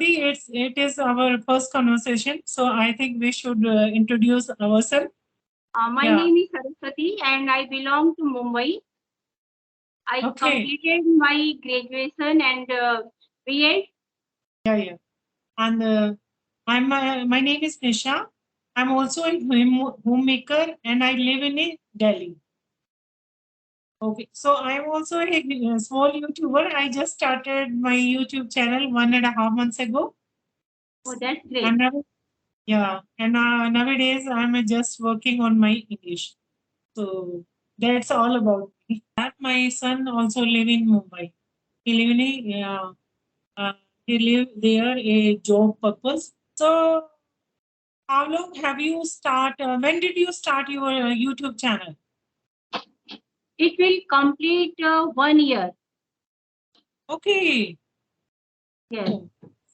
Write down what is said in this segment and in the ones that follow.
It is our first conversation, so I think we should introduce ourselves. My name is Saraswati and I belong to Mumbai. I completed my graduation and BEd. Yeah. And my name is Nisha. I'm also a homemaker and I live in Delhi. Okay, so I'm also a small YouTuber. I just started my YouTube channel 1.5 months ago. Oh, that's great. And nowadays I'm just working on my English. So that's all about me. My son also live in Mumbai. He live in he live there a job purpose. So how long have you start? When did you start your YouTube channel? It will complete 1 year. Okay. Yes.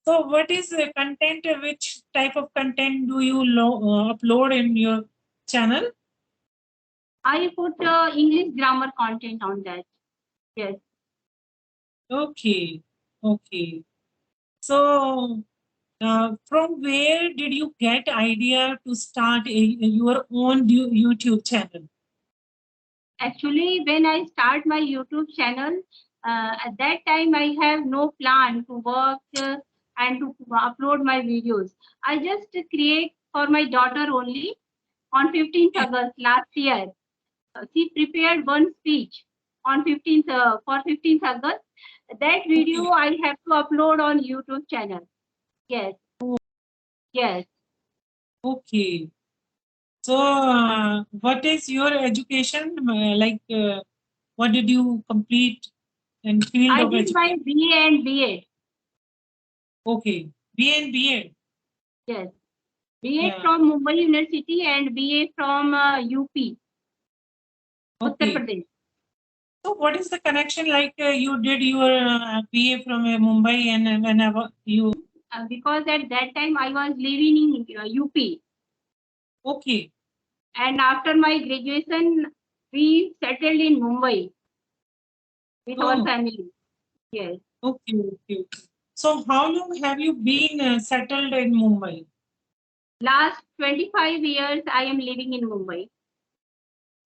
So what is the content? Which type of content do you upload in your channel? I put English grammar content on that. Yes. Okay. So from where did you get idea to start your own YouTube channel? Actually, when I start my YouTube channel, at that time I have no plan to work and to upload my videos. I just create for my daughter only. On 15th August last year, she prepared one speech on 15th for 15th August. That video I have to upload on YouTube channel. Yes. Yes. Okay. So, what is your education like? What did you complete in field I of did my education? BA and BEd. Okay, BA and BEd. Yes. BEd Yeah. from Mumbai University and BA from UP, Uttar Okay. Pradesh. So, what is the connection? Like you did your BA from Mumbai, and whenever you. Because at that time I was living in UP. Okay. And after my graduation, we settled in Mumbai with our family. Yes. Okay. So, how long have you been settled in Mumbai? Last 25 years, I am living in Mumbai.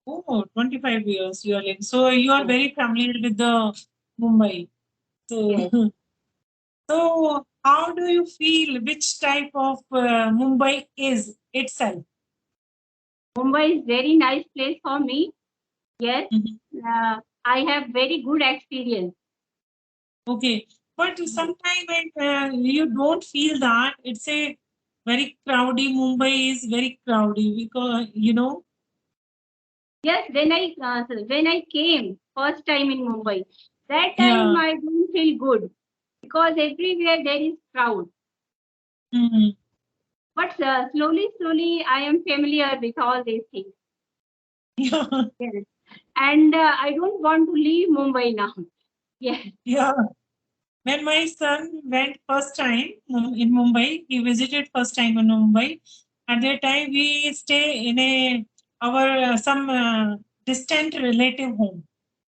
Oh, 25 years you are living. So, you are very familiar with the Mumbai. So, Yes. so how do you feel? Which type of Mumbai is itself? Mumbai is very nice place for me. Yes. I have very good experience. Okay, but sometimes you don't feel that it's a very crowdy. Mumbai is very crowdy because Yes, when I came first time in Mumbai, that time I didn't feel good because everywhere there is crowd. Mhm. But slowly, I am familiar with all these things. Yeah. Yes. And I don't want to leave Mumbai now. Yes. Yeah. When my son went first time in Mumbai, he visited first time in Mumbai. At that time, we stay in our some distant relative home.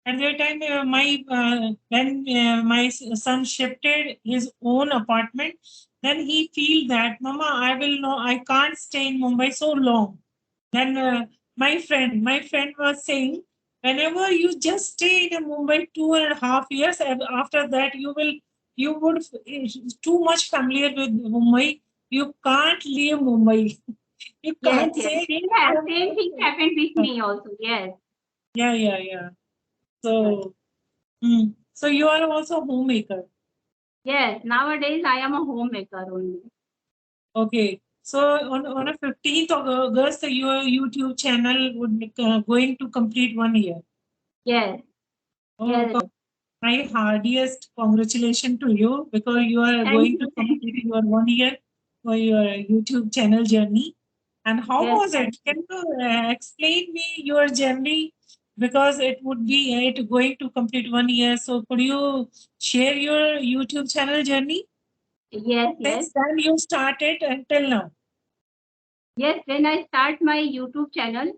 At that time, when my son shifted his own apartment, then he feel that Mama, I will know I can't stay in Mumbai so long. Then my friend was saying, whenever you just stay in Mumbai 2.5 years, and after that you would too much familiar with Mumbai. You can't leave Mumbai. You Yes, can't yes. say. Same thing happened with me also. Yes. Yeah. So, so you are also homemaker. Yes. Nowadays I am a homemaker only. Okay. So on a 15th of August, your YouTube channel would be, going to complete 1 year. Yes. Oh, Yes. my heartiest congratulations to you because you are Thank going to you. complete your 1 year for your YouTube channel journey. And how Yes. was it? Can you explain me your journey? Because it would be it going to complete 1 year. So could you share your YouTube channel journey? Yes. Since then you started until now. Yes. When I start my YouTube channel,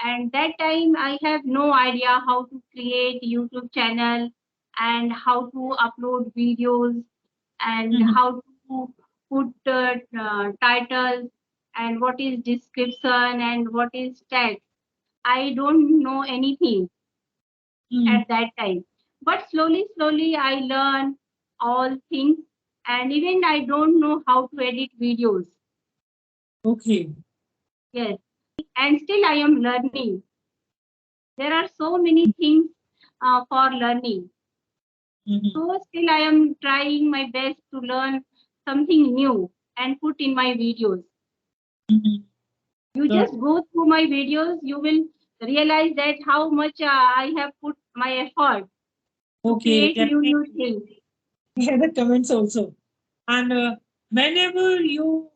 and that time I have no idea how to create YouTube channel and how to upload videos and how to put titles and what is description and what is text. I don't know anything at that time. But slowly I learn all things, and even I don't know how to edit videos. Okay. Yes, and still I am learning. There are so many things for learning. Mhm. So still I am trying my best to learn something new and put in my videos. Mhm. You So, just go through my videos, you will realize that how much I have put my effort to okay, create new definitely. things. Yeah, the comments also. And whenever you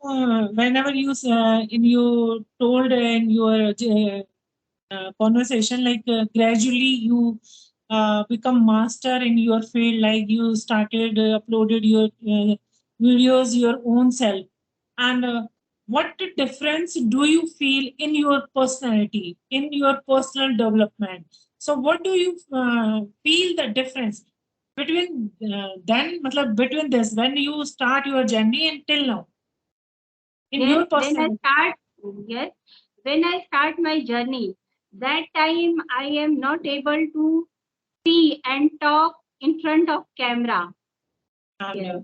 told in your conversation, like gradually you become master in your field, like you started uploaded your videos your own self. And what difference do you feel in your personality, in your personal development? So what do you feel the difference between then matlab, between this when you start your journey until now in Yes, your personality? yes, when I start my journey, that time I am not able to see and talk in front of camera. And Yes,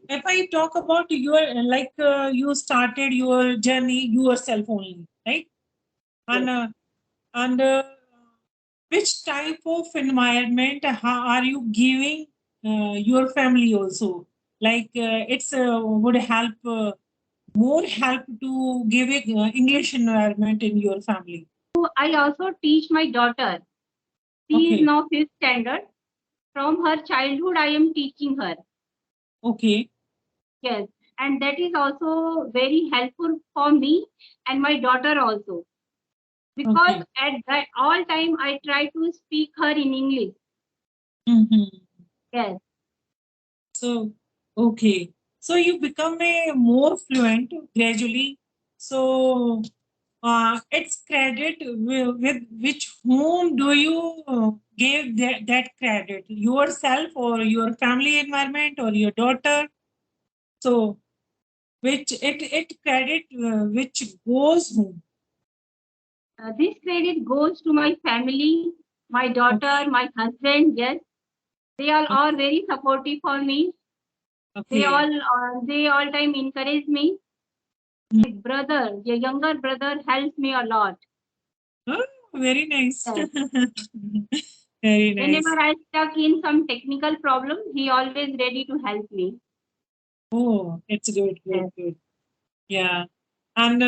if I talk about your you started your journey yourself only, right? yes. And which type of environment are you giving your family also? Like it's would help more help to give a English environment in your family. So I also teach my daughter. She is Okay, now fifth standard. From her childhood, I am teaching her. okay, Yes, and that is also very helpful for me and my daughter also. Because okay. at that all time I try to speak her in English. Mhm. Yes, So, okay. So you become a more fluent gradually. So it's credit with which whom do you give that credit? Yourself or your family environment or your daughter? So which it credit which goes whom? this credit goes to my family, my daughter, Okay. my husband. Yes, they all are Okay. very supportive for me. Okay. They all time encourage me. Mm. My brother, the younger brother, helps me a lot. Oh, very nice. Yes. Very Whenever nice. I stuck in some technical problem, he always ready to help me. Oh, it's good, good, Yes. good. Yeah. And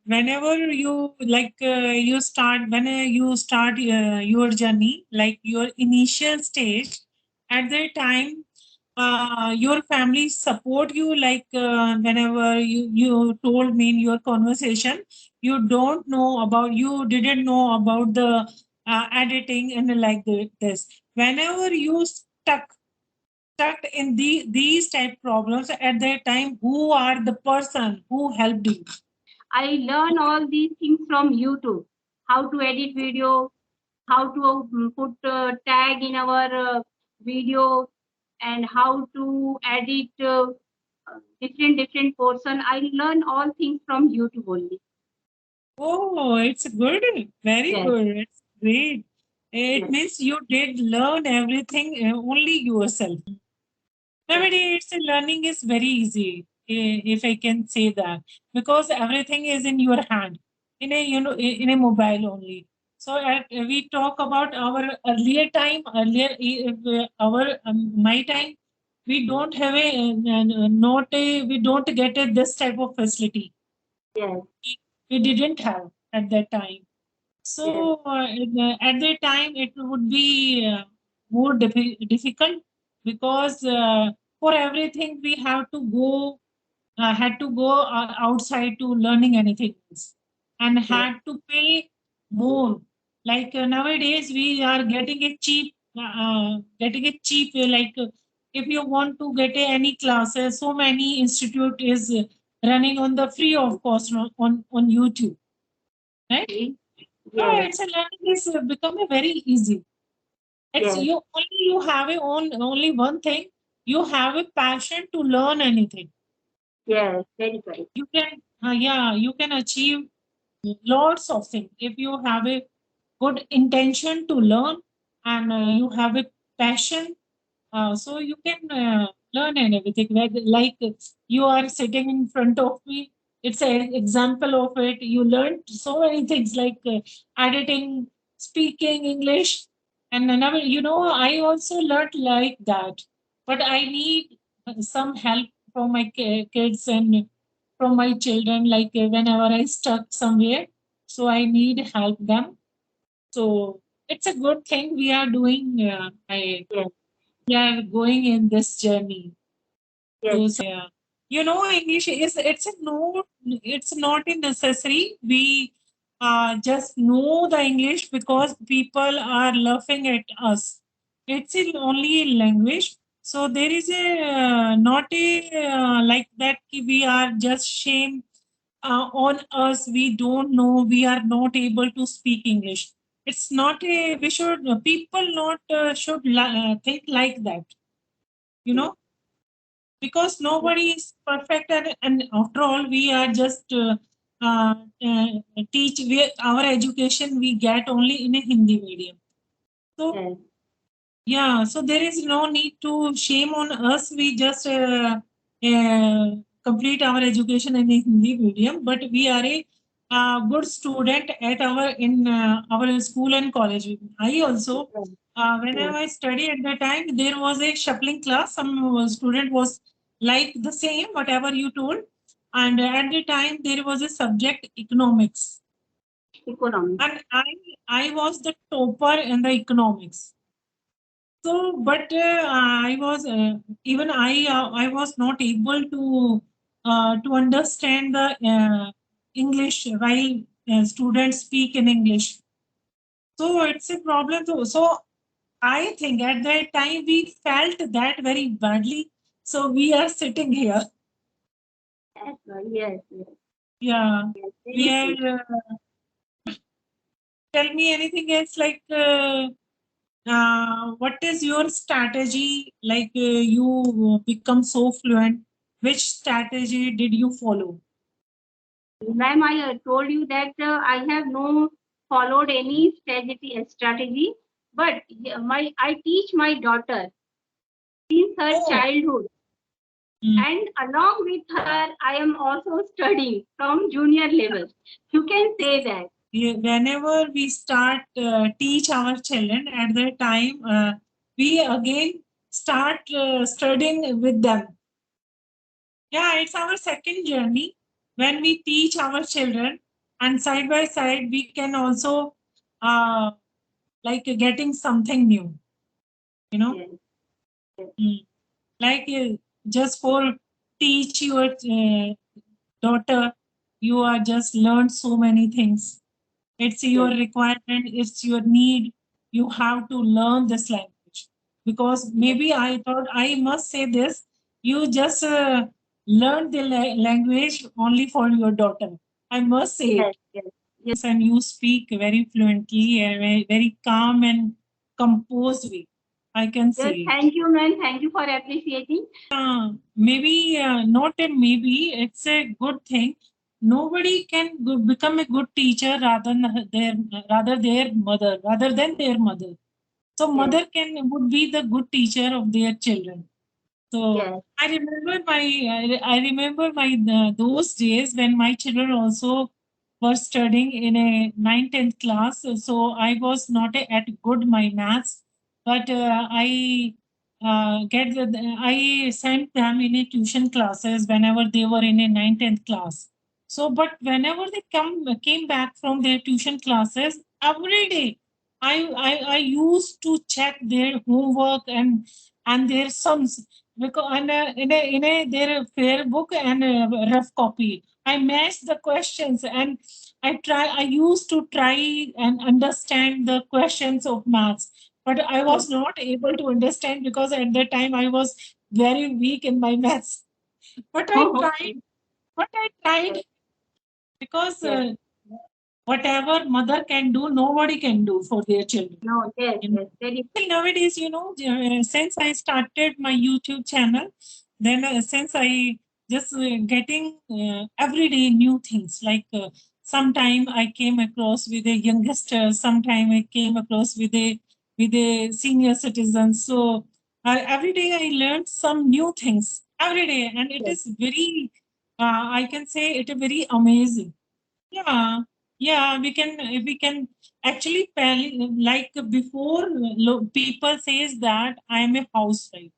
whenever you you start your journey, like your initial stage, at that time, your family support you. Like whenever you told me in your conversation, you didn't know about the editing and like this. Whenever you stuck in these type problems at that time, who are the person who helped you? I learn all these things from YouTube. How to edit video, how to put tag in our video, and how to edit different portion. I learn all things from YouTube only. Oh, it's good, very Yes, good, it's great. It yes, means you did learn everything only yourself. yes, Nowadays, learning is very easy, if I can say that, because everything is in your hand, in a in a mobile only. So we talk about our earlier time, our my time. We don't have a not a we don't get a, this type of facility. yes, We didn't have at that time. yes. So at that time, it would be more difficult because for everything we have to go had to go outside to learning anything else and Yes. had to pay more. Like nowadays, we are getting it cheap. Like if you want to get any classes, so many institute is running on the free of cost on YouTube, right? Okay. Oh, Yes, it's a learning is become a very easy. It's yes, you only you have a only one thing. you have a passion to learn anything, Yes, very correct. you can you can achieve lots of things if you have a good intention to learn, and you have a passion. So you can learn and everything. Like you are sitting in front of me, it's an example of it. You learn so many things like editing, speaking English, and another. I also learned like that, but I need some help from my kids and from my children. Like whenever I stuck somewhere, so I need help them. So it's a good thing we are doing. Yes, We are going in this journey. yes, So yeah, English is it's not a necessary. We just know the English because people are laughing at us. It's only a language. So there is a not a like that we are just shame on us. We don't know. We are not able to speak English. It's not a. We should people not should think like that. You yes, know because nobody is perfect, and after all we are just uh, uh, our education we get only in a Hindi medium. So yes, yeah, so there is no need to shame on us. We just complete our education in a Hindi medium, but we are a good student at our school and college. I also, yes, whenever yes. I study at the time, there was a shuffling class. Some student was like the same, whatever you told, and at the time there was a subject economics, Economics. and I was the topper in the economics. So, but I was even I was not able to understand the English while students speak in English. So it's a problem too. So I think at that time we felt that very badly. So we are sitting here. Yes, yes, yes, Yeah, yes. we Very true. are. Tell me anything else like. What is your strategy? Like you become so fluent. Which strategy did you follow? Ma'am, I told you that I have no followed any strategy, but my I teach my daughter since her Oh, childhood, mm. and along with her, I am also studying from junior level. You can say that. Whenever we start teach our children at that time, we again start studying with them. Yeah, it's our second journey when we teach our children, and side by side we can also uh, like getting something new. You know. Yes, yes, Mm. Like just for teach your daughter, you are just learned so many things. It's your yes, requirement, it's your need. You have to learn this language because yes, maybe I thought I must say this. You just learn the language only for your daughter. I must say yes, it. yes, yes. And you speak very fluently and very, very calm and composed way. I can Yes, say. thank you, ma'am. Thank you for appreciating. Maybe not a maybe, it's a good thing. Nobody can become a good teacher rather than their mother. So Yes, mother can would be the good teacher of their children. So yes, I remember my those days when my children also were studying in a 9th 10th class. So I was not at good my maths, but I get the, I sent them in a tuition classes whenever they were in a 9th 10th class. So, but whenever they came back from their tuition classes every day, I used to check their homework and their sums because in a their fair book and a rough copy. I matched the questions and I used to try and understand the questions of maths, but I was not able to understand because at that time I was very weak in my maths. But I tried. okay. But I tried because Yes, Whatever mother can do, nobody can do for their children. No, yes, You know, yes, very nowadays, since I started my YouTube channel, then since I just getting every day new things, like sometime I came across with a youngster, sometime I came across with a senior citizen. So every day I learned some new things every day, and it yes. is very, I can say it is very amazing. Yeah, yeah, we can actually like before people says that I'm a housewife,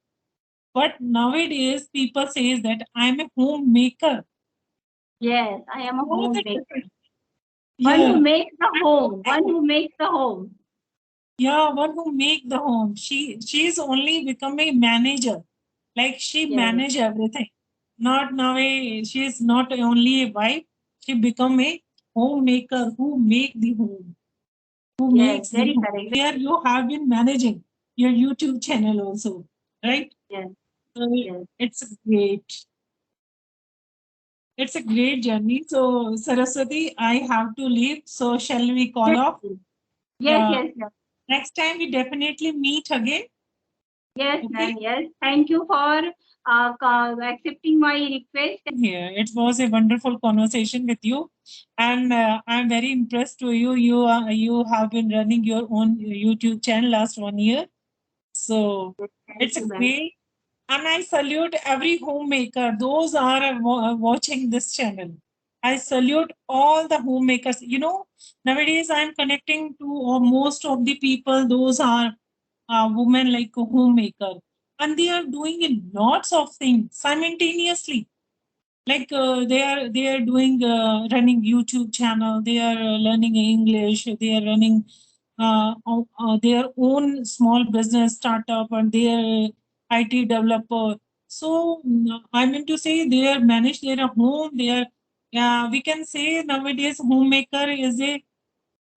but nowadays people says that I'm a homemaker. Yes, I am a Both are homemaker. different. One who Yeah, makes the home, one who makes the home. yeah, one who make the home. She's only become a manager. Like she Yes, manage everything. Not now she is not only a wife. She become a homemaker who make the home. Who yes, makes the very home. correct. Here you have been managing your YouTube channel also, right? Yes, So yes. it's great. It's a great journey. So Saraswati, I have to leave. So shall we call Yes, off? yes, Yeah. yes, yes. Next time we definitely meet again. Yes, Okay. ma'am. Yes. Thank you for accepting my request. Here, it was a wonderful conversation with you, and I'm very impressed to you. You have been running your own YouTube channel last 1 year. So Thank it's a you, ma'am. great. And I salute every homemaker. Those are watching this channel. I salute all the homemakers. Nowadays I'm connecting to most of the people. Those are women like a homemaker, and they are doing a lots of things simultaneously. Like they are doing running YouTube channel. They are learning English. They are running their own small business startup, and they are IT developer. So I mean to say they are managed their home. They are, we can say nowadays homemaker is a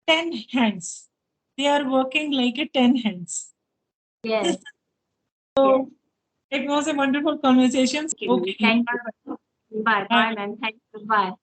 10 hands. They are working like a 10 hands. Yes, yes. So it was a wonderful conversation. Thank you, ma'am. Okay. Thank you. Bye, Bye. bye, ma'am. Thank you. Bye.